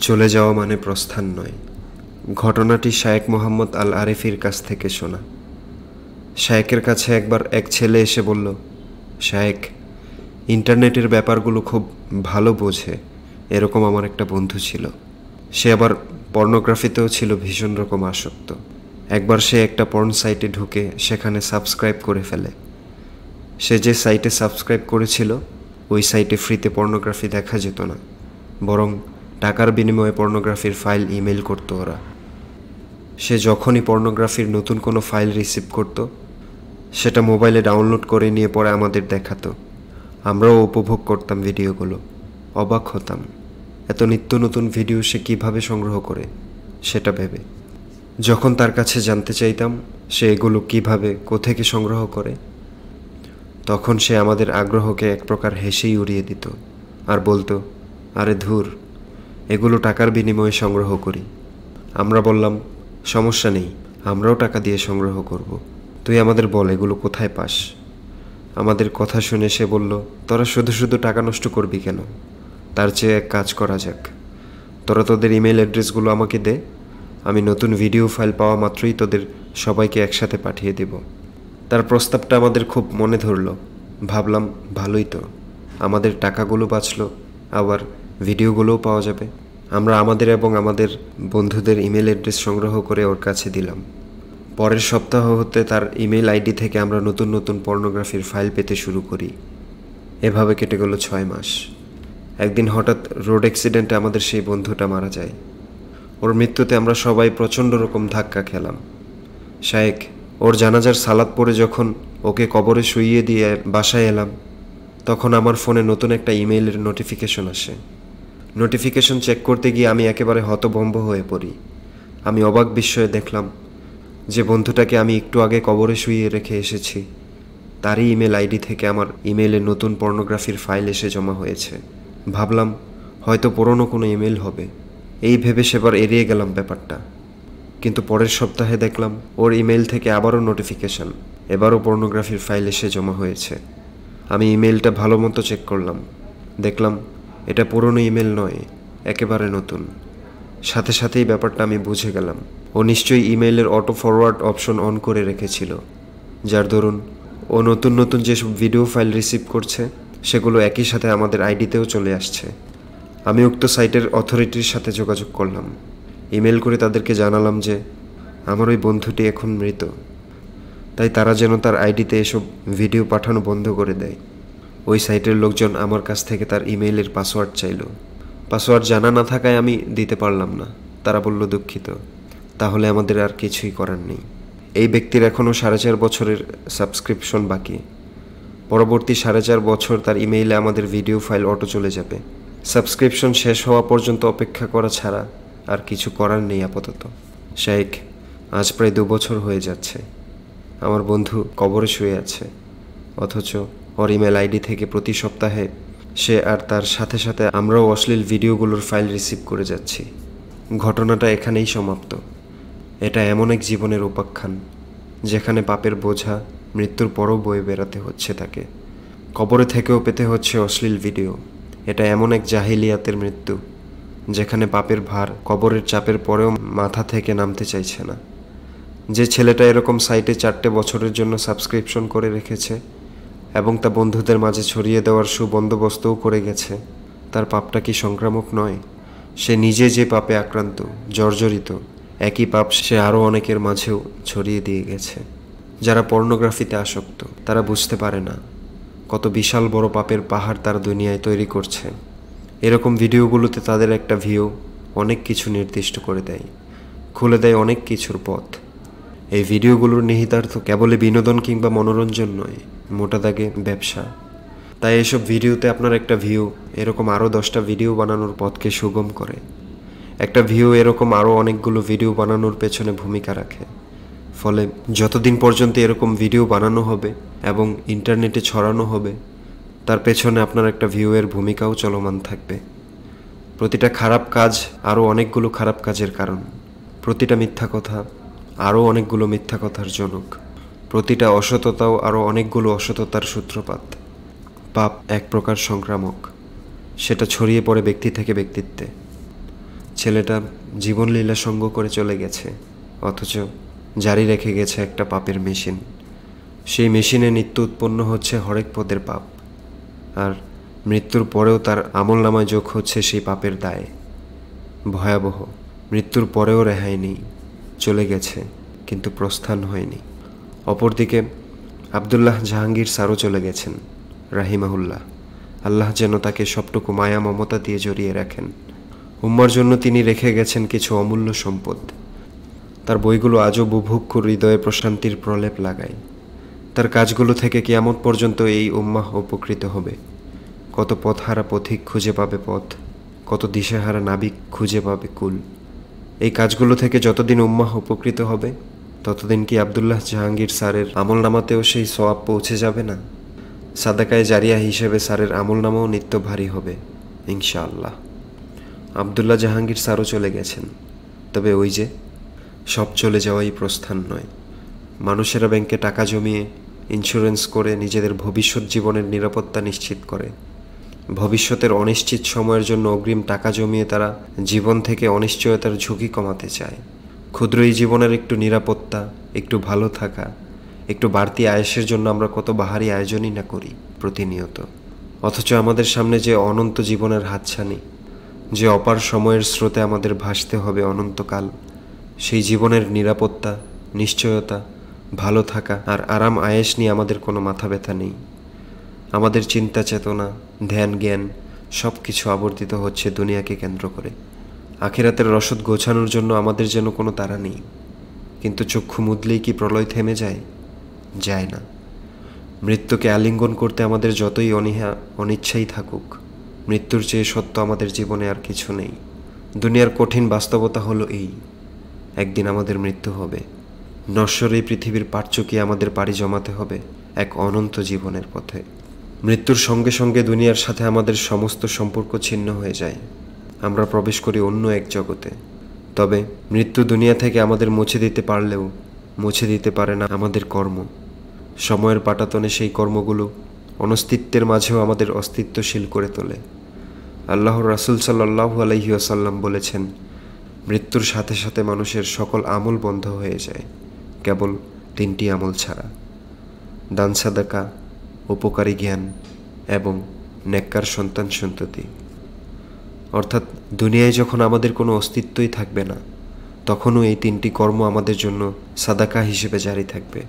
চলে যাওয়া মানে প্রস্থান নয়। ঘটনাটি শায়েখ মোহাম্মদ আল আরিফির কাছ থেকে শোনা। শায়েকের কাছে একবার এক ছেলে এসে বলল, শায়েক, ইন্টারনেটের ব্যাপারগুলো খুব ভালো বোঝে, এরকম আমার একটা বন্ধু ছিল। সে আবার পর্নোগ্রাফিতেও ছিল ভীষণ রকম আসক্ত। একবার সে একটা পর্ন সাইটে ঢুকে সেখানে সাবস্ক্রাইব করে ফেলে। সে যে সাইটে সাবস্ক্রাইব করেছিল ওই সাইটে ফ্রিতে পর্নোগ্রাফি দেখা যেত না, বরং টাকার বিনিময়ে পর্নোগ্রাফির ফাইল ইমেল করতো ওরা। সে যখনই পর্নোগ্রাফির নতুন কোনো ফাইল রিসিভ করত, সেটা মোবাইলে ডাউনলোড করে নিয়ে পরে আমাদের দেখাতো। আমরাও উপভোগ করতাম ভিডিওগুলো, অবাক হতাম এত নিত্য নতুন ভিডিও সে কিভাবে সংগ্রহ করে সেটা ভেবে। যখন তার কাছে জানতে চাইতাম সে এগুলো কিভাবে কোত্থেকে সংগ্রহ করে, তখন সে আমাদের আগ্রহকে এক প্রকার হেসেই উড়িয়ে দিত আর বলতো, আরে ধুর, এগুলো টাকার বিনিময়ে সংগ্রহ করি। আমরা বললাম, সমস্যা নেই, আমরাও টাকা দিয়ে সংগ্রহ করব, তুই আমাদের বল এগুলো কোথায় পাস। আমাদের কথা শুনে সে বলল, তোরা শুধু শুধু টাকা নষ্ট করবি কেন? তার চেয়ে এক কাজ করা যাক, তোরা তোদের ইমেল অ্যাড্রেসগুলো আমাকে দে, আমি নতুন ভিডিও ফাইল পাওয়া মাত্রই তোদের সবাইকে একসাথে পাঠিয়ে দেব। তার প্রস্তাবটা আমাদের খুব মনে ধরল। ভাবলাম, ভালোই তো, আমাদের টাকাগুলো বাঁচল, আবার ভিডিওগুলোও পাওয়া যাবে। আমরা আমাদের এবং আমাদের বন্ধুদের ইমেল অ্যাড্রেস সংগ্রহ করে ওর কাছে দিলাম। পরের সপ্তাহ হতে তার ইমেল আইডি থেকে আমরা নতুন নতুন পর্নোগ্রাফির ফাইল পেতে শুরু করি। এভাবে কেটে গেল 6 মাস। একদিন হঠাৎ রোড অ্যাক্সিডেন্টে আমাদের সেই বন্ধুটা মারা যায়। ওর মৃত্যুতে আমরা সবাই প্রচণ্ড রকম ধাক্কা খেলাম। শায়েক, ওর জানাজার সালাত পড়ে যখন ওকে কবরে শুইয়ে দিয়ে বাসায় এলাম, তখন আমার ফোনে নতুন একটা ইমেইলের নোটিফিকেশন আসে। নোটিফিকেশন চেক করতে গিয়ে আমি একেবারে হতভম্ব হয়ে পড়ি। আমি অবাক বিস্ময়ে দেখলাম যে বন্ধুটাকে আমি একটু আগে কবরে শুইয়ে রেখে এসেছি, তারই ইমেল আইডি থেকে আমার ইমেইলে নতুন পর্নোগ্রাফির ফাইল এসে জমা হয়েছে। ভাবলাম হয়তো পুরনো কোনো ইমেল হবে, এই ভেবে সেবার এড়িয়ে গেলাম ব্যাপারটা। কিন্তু পরের সপ্তাহে দেখলাম ওর ইমেল থেকে আবারও নোটিফিকেশন, এবারও পর্নোগ্রাফির ফাইল এসে জমা হয়েছে। আমি ইমেলটা ভালো মতো চেক করলাম, দেখলাম এটা পুরনো ইমেল নয়, একেবারে নতুন। সাথে সাথেই ব্যাপারটা আমি বুঝে গেলাম, ও নিশ্চয়ই ইমেইলের অটো ফরওয়ার্ড অপশন অন করে রেখেছিল, যার দরুন ও নতুন নতুন যেসব ভিডিও ফাইল রিসিভ করছে সেগুলো একই সাথে আমাদের আইডিতেও চলে আসছে। আমি উক্ত সাইটের অথরিটির সাথে যোগাযোগ করলাম, ইমেল করে তাদেরকে জানালাম যে আমার ওই বন্ধুটি এখন মৃত, তাই তারা যেন তার আইডিতে এসব ভিডিও পাঠানো বন্ধ করে দেয়। ওই সাইটের লোকজন আমার কাছ থেকে তার ইমেইলের পাসওয়ার্ড চাইল। পাসওয়ার্ড জানা না থাকায় আমি দিতে পারলাম না। তারা বলল, দুঃখিত, তাহলে আমাদের আর কিছুই করার নেই। এই ব্যক্তির এখনও 4.5 বছরের সাবস্ক্রিপশন বাকি। পরবর্তী 4.5 বছর তার ইমেইলে আমাদের ভিডিও ফাইল অটো চলে যাবে। সাবস্ক্রিপশন শেষ হওয়া পর্যন্ত অপেক্ষা করা ছাড়া আর কিছু করার নেই আপাতত। শায়েক, আজ প্রায় 2 বছর হয়ে যাচ্ছে আমার বন্ধু কবরে শুয়ে আছে, অথচ ওর ইমেল আইডি থেকে প্রতি সপ্তাহে সে আর তার সাথে সাথে আমরাও অশ্লীল ভিডিওগুলোর ফাইল রিসিভ করে যাচ্ছি। ঘটনাটা এখানেই সমাপ্ত। এটা এমন এক জীবনের উপাখ্যান যেখানে পাপের বোঝা মৃত্যুর পরও বয়ে বেড়াতে হচ্ছে তাকে, কবরে থেকেও পেতে হচ্ছে অশ্লীল ভিডিও। এটা এমন এক জাহিলিয়াতের মৃত্যু যেখানে পাপের ভার কবরের চাপের পরেও মাথা থেকে নামতে চাইছে না। যে ছেলেটা এরকম সাইটে 4টে বছরের জন্য সাবস্ক্রিপশন করে রেখেছে এবং তা বন্ধুদের মাঝে ছড়িয়ে দেওয়ার সুবন্দোবস্তও করে গেছে, তার পাপটা কি সংক্রামক নয়? সে নিজে যে পাপে আক্রান্ত, জর্জরিত, একই পাপ সে আরও অনেকের মাঝেও ছড়িয়ে দিয়ে গেছে। যারা পর্নোগ্রাফিতে আসক্ত তারা বুঝতে পারে না কত বিশাল বড় পাপের পাহাড় তারা দুনিয়ায় তৈরি করছে। এরকম ভিডিওগুলোতে তাদের একটা ভিউ অনেক কিছু নির্দিষ্ট করে দেয়, খুলে দেয় অনেক কিছুর পথ। এই ভিডিওগুলোর নিহিতার্থ কেবলই বিনোদন কিংবা মনোরঞ্জন নয়, মোটা দাগে ব্যবসা। তাই এসব ভিডিওতে আপনার একটা ভিউ এরকম আরও 10টা ভিডিও বানানোর পথকে সুগম করে। একটা ভিউ এরকম আরও অনেকগুলো ভিডিও বানানোর পেছনে ভূমিকা রাখে। ফলে যতদিন পর্যন্ত এরকম ভিডিও বানানো হবে এবং ইন্টারনেটে ছড়ানো হবে, তার পেছনে আপনার একটা ভিউয়ের ভূমিকাও চলমান থাকবে। প্রতিটা খারাপ কাজ আরও অনেকগুলো খারাপ কাজের কারণ, প্রতিটা মিথ্যা কথা আরও অনেকগুলো মিথ্যা কথার জনক, প্রতিটা অসততাও আরও অনেকগুলো অসততার সূত্রপাত। পাপ এক প্রকার সংক্রামক, সেটা ছড়িয়ে পড়ে ব্যক্তি থেকে ব্যক্তিত্বে। ছেলেটা জীবনলীলা সঙ্গ করে চলে গেছে, অথচ জারি রেখে গেছে একটা পাপের মেশিন। সেই মেশিনে নিত্য উৎপন্ন হচ্ছে হরেক পদের পাপ, আর মৃত্যুর পরেও তার আমলনামায় যোগ হচ্ছে সেই পাপের দায়। ভয়াবহ। মৃত্যুর পরেও রেহাই নেই, চলে গেছে কিন্তু প্রস্থান হয়নি। অপরদিকে আবদুল্লাহ জাহাঙ্গীর স্যারও চলে গেছেন রাহিমাহুল্লাহ। আল্লাহ যেন তাকে সবটুকু মায়া মমতা দিয়ে জড়িয়ে রাখেন। উম্মার জন্য তিনি রেখে গেছেন কিছু অমূল্য সম্পদ। তার বইগুলো আজও বুভুক্ষুর হৃদয়ে প্রশান্তির প্রলেপ লাগায়। তার কাজগুলো থেকে কিয়ামত পর্যন্ত এই উম্মাহ উপকৃত হবে। কত পথহারা পথিক খুঁজে পাবে পথ, কত দিশেহারা নাবিক খুঁজে পাবে কুল। এই কাজগুলো থেকে যতদিন উম্মাহ উপকৃত হবে, ততদিন কি আবদুল্লাহ জাহাঙ্গীর স্যারের আমলনামাতেও সেই সওয়াব পৌঁছে যাবে না? সাদাকায়ে জারিয়া হিসেবে স্যারের আমলনামাও নিত্য ভারী হবে ইনশাআল্লাহ। আবদুল্লাহ জাহাঙ্গীর স্যারও চলে গেছেন, তবে ওই যে, সব চলে যাওয়াই প্রস্থান নয়। মানুষেরা ব্যাংকে টাকা জমিয়ে ইন্স্যুরেন্স করে নিজেদের ভবিষ্যৎ জীবনের নিরাপত্তা নিশ্চিত করে। ভবিষ্যতের অনিশ্চিত সময়ের জন্য অগ্রিম টাকা জমিয়ে তারা জীবন থেকে অনিশ্চয়তার ঝুঁকি কমাতে চায়। ক্ষুদ্র এই জীবনের একটু নিরাপত্তা, একটু ভালো থাকা, একটু বাড়তি আয়েসের জন্য আমরা কত বাহারি আয়োজনই না করি প্রতিনিয়ত। অথচ আমাদের সামনে যে অনন্ত জীবনের হাতছানি, যে অপার সময়ের স্রোতে আমাদের ভাসতে হবে অনন্তকাল, সেই জীবনের নিরাপত্তা, নিশ্চয়তা, ভালো থাকা আর আরাম আয়েশ নিয়ে আমাদের কোনো মাথা ব্যথা নেই। আমাদের চিন্তা চেতনা, ধ্যান জ্ঞান সব কিছু আবর্তিত হচ্ছে দুনিয়াকে কেন্দ্র করে। আখিরাতের রসদ গোছানোর জন্য আমাদের যেন কোনো তাড়া নেই। কিন্তু চক্ষু মুদলেই কি প্রলয় থেমে যায়? যায় না। মৃত্যুকে আলিঙ্গন করতে আমাদের যতই অনীহা অনিচ্ছাই থাকুক, মৃত্যুর চেয়ে সত্য আমাদের জীবনে আর কিছু নেই। দুনিয়ার কঠিন বাস্তবতা হলো এই, একদিন আমাদের মৃত্যু হবে। নশ্বর এই পৃথিবীর পাটচুকিয়ে আমাদের পাড়ি জমাতে হবে এক অনন্ত জীবনের পথে। মৃত্যুর সঙ্গে সঙ্গে দুনিয়ার সাথে আমাদের সমস্ত সম্পর্ক ছিন্ন হয়ে যায়। আমরা প্রবেশ করি অন্য এক জগতে। তবে মৃত্যু দুনিয়া থেকে আমাদের মুছে দিতে পারলেও মুছে দিতে পারে না আমাদের কর্ম। সময়ের পাটাতনে সেই কর্মগুলো অনস্তিত্বের মাঝেও আমাদের অস্তিত্বশীল করে তোলে। আল্লাহর রাসূল সাল্লাল্লাহু আলাইহি ওয়াসাল্লাম বলেছেন, মৃত্যুর সাথে সাথে মানুষের সকল আমল বন্ধ হয়ে যায়, কেবল 3টি আমল ছাড়া: দান সাদাকা, উপকারী জ্ঞান এবং নেককার সন্তান সন্ততি। অর্থাৎ দুনিয়ায় যখন আমাদের কোনো অস্তিত্বই থাকবে না, তখনও এই 3টি কর্ম আমাদের জন্য সাদাকা হিসেবে জারি থাকবে।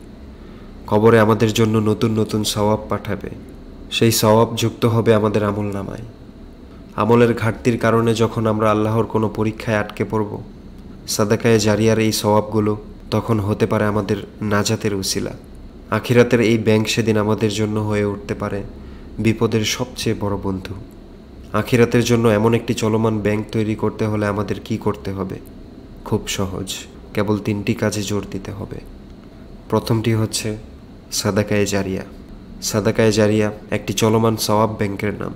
কবরে আমাদের জন্য নতুন নতুন সওয়াব পাঠাবে। সেই সওয়াব যুক্ত হবে আমাদের আমলনামায়। আমলের ঘাটতির কারণে যখন আমরা আল্লাহর কোনো পরীক্ষায় আটকে পড়ব, সাদাকায়ে জারিয়ার এই সওয়াবগুলো তখন হতে পারে আমাদের নাজাতের উসিলা। আখিরাতের এই ব্যাংক সেদিন আমাদের জন্য হয়ে উঠতে পারে বিপদের সবচেয়ে বড় বন্ধু। আখিরাতের জন্য এমন একটি চলমান ব্যাংক তৈরি করতে হলে আমাদের কি করতে হবে? খুব সহজ, কেবল 3টি কাজে জোর দিতে হবে। প্রথমটি হচ্ছে সাদাকায়ে জারিয়া। সাদাকায়ে জারিয়া একটি চলমান সওয়াব ব্যাংকের নাম।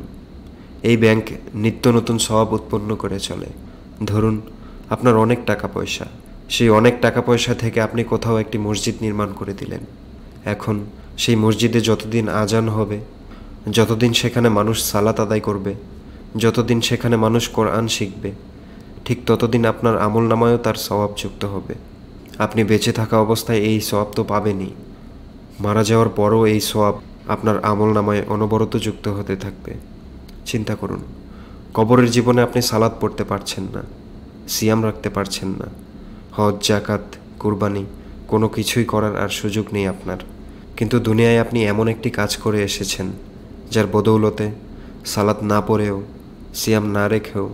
এই ব্যাংক নিত্য নতুন সওয়াব উৎপন্ন করে চলে। ধরুন আপনার অনেক টাকা পয়সা, সেই অনেক টাকা পয়সা থেকে আপনি কোথাও একটি মসজিদ নির্মাণ করে দিলেন। এখন সেই মসজিদে যতদিন আজান হবে, যতদিন সেখানে মানুষ সালাত আদায় করবে, যতদিন সেখানে মানুষ কোরআন শিখবে, ঠিক ততদিন আপনার আমলনামায়ও তার সওয়াব যুক্ত হবে। আপনি বেঁচে থাকা অবস্থায় এই সওয়াব তো পাবেনই, মারা যাওয়ার পরও এই সওয়াব আপনার আমলনামায় অনবরত যুক্ত হতে থাকবে। চিন্তা করুন, কবরের জীবনে আপনি সালাত পড়তে পারছেন না, সিয়াম রাখতে পারছেন না, হজ, জাকাত, কুরবানি কোনো কিছুই করার আর সুযোগ নেই আপনার। কিন্তু দুনিয়ায় আপনি এমন একটি কাজ করে এসেছেন যার বদৌলতে সালাত না পড়েও, সিয়াম না রেখেও,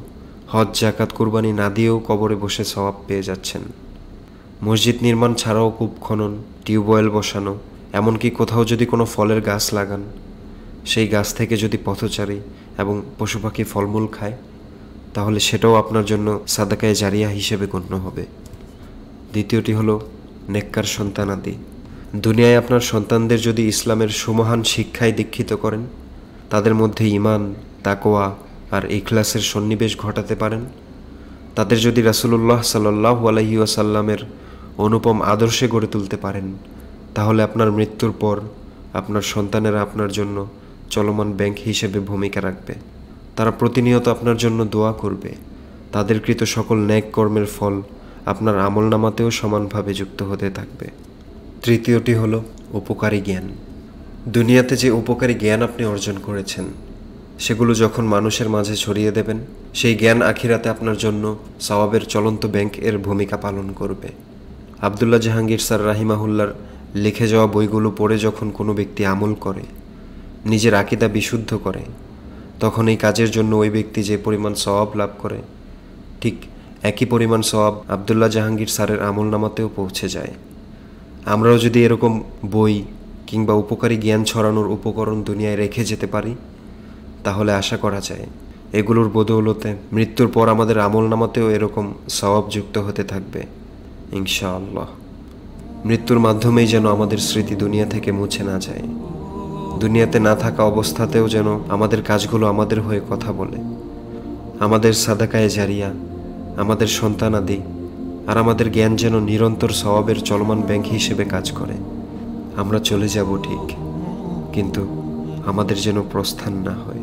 হজ, জাকাত, কুরবানি না দিয়েও কবরে বসে সওয়াব পেয়ে যাচ্ছেন। মসজিদ নির্মাণ ছাড়াও কূপ খনন, টিউবওয়েল বসানো, এমনকি কোথাও যদি কোনো ফলের গাছ লাগান, সেই গাছ থেকে যদি পথচারী এবং পশু পাখি ফলমূল খায়, তাহলে সেটাও আপনার জন্য সাদাকায়ে জারিয়া হিসেবে গণ্য হবে। দ্বিতীয়টি হলো নেককার সন্তানাদি। দুনিয়ায় আপনার সন্তানদের যদি ইসলামের সুমহান শিক্ষায় দীক্ষিত করেন, তাদের মধ্যে ঈমান, তাকওয়া আর ইখলাসের সন্নিবেশ ঘটাতে পারেন, তাদের যদি রাসূলুল্লাহ সাল্লাল্লাহু আলাইহি ওয়াসাল্লামের অনুপম আদর্শে গড়ে তুলতে পারেন, তাহলে আপনার মৃত্যুর পর আপনার সন্তানেরা আপনার জন্য চলমান ব্যাংক হিসেবে ভূমিকা রাখবে। তারা প্রতিনিয়ত আপনার জন্য দোয়া করবে, তাদের কৃত সকল ন্যাক কর্মের ফল আপনার আমলনামাতেও সমানভাবে যুক্ত হতে থাকবে। তৃতীয়টি হলো উপকারী জ্ঞান। দুনিয়াতে যে উপকারী জ্ঞান আপনি অর্জন করেছেন সেগুলো যখন মানুষের মাঝে ছড়িয়ে দেবেন, সেই জ্ঞান আখিরাতে আপনার জন্য সওয়াবের চলন্ত ব্যাংক এর ভূমিকা পালন করবে। আবদুল্লাহ জাহাঙ্গীর স্যার রাহিমাহুল্লার লিখে যাওয়া বইগুলো পড়ে যখন কোনো ব্যক্তি আমল করে, নিজের আকীদা বিশুদ্ধ করে, তখন এই কাজের জন্য ওই ব্যক্তি যে পরিমাণ সওয়াব লাভ করে, ঠিক একই পরিমাণ সওয়াব আবদুল্লাহ জাহাঙ্গীর স্যারের আমলনামাতেও পৌঁছে যায়। আমরাও যদি এরকম বই কিংবা উপকারী জ্ঞান ছড়ানোর উপকরণ দুনিয়ায় রেখে যেতে পারি, তাহলে আশা করা যায় এগুলোর বদৌলতে মৃত্যুর পর আমাদের আমলনামাতেও এরকম সওয়াব যুক্ত হতে থাকবে ইনশাআল্লাহ। মৃত্যুর মাধ্যমেই যেন আমাদের স্মৃতি দুনিয়া থেকে মুছে না যায়, দুনিয়াতে না থাকা অবস্থাতেও যেন আমাদের কাজগুলো আমাদের হয়ে কথা বলে, আমাদের সাদাকায়ে জারিয়া, আমাদের সন্তানাদি আর আমাদের জ্ঞান যেন নিরন্তর সওয়াবের চলমান ব্যাংক হিসেবে কাজ করে। আমরা চলে যাব ঠিক, কিন্তু আমাদের যেন প্রস্থান না হয়।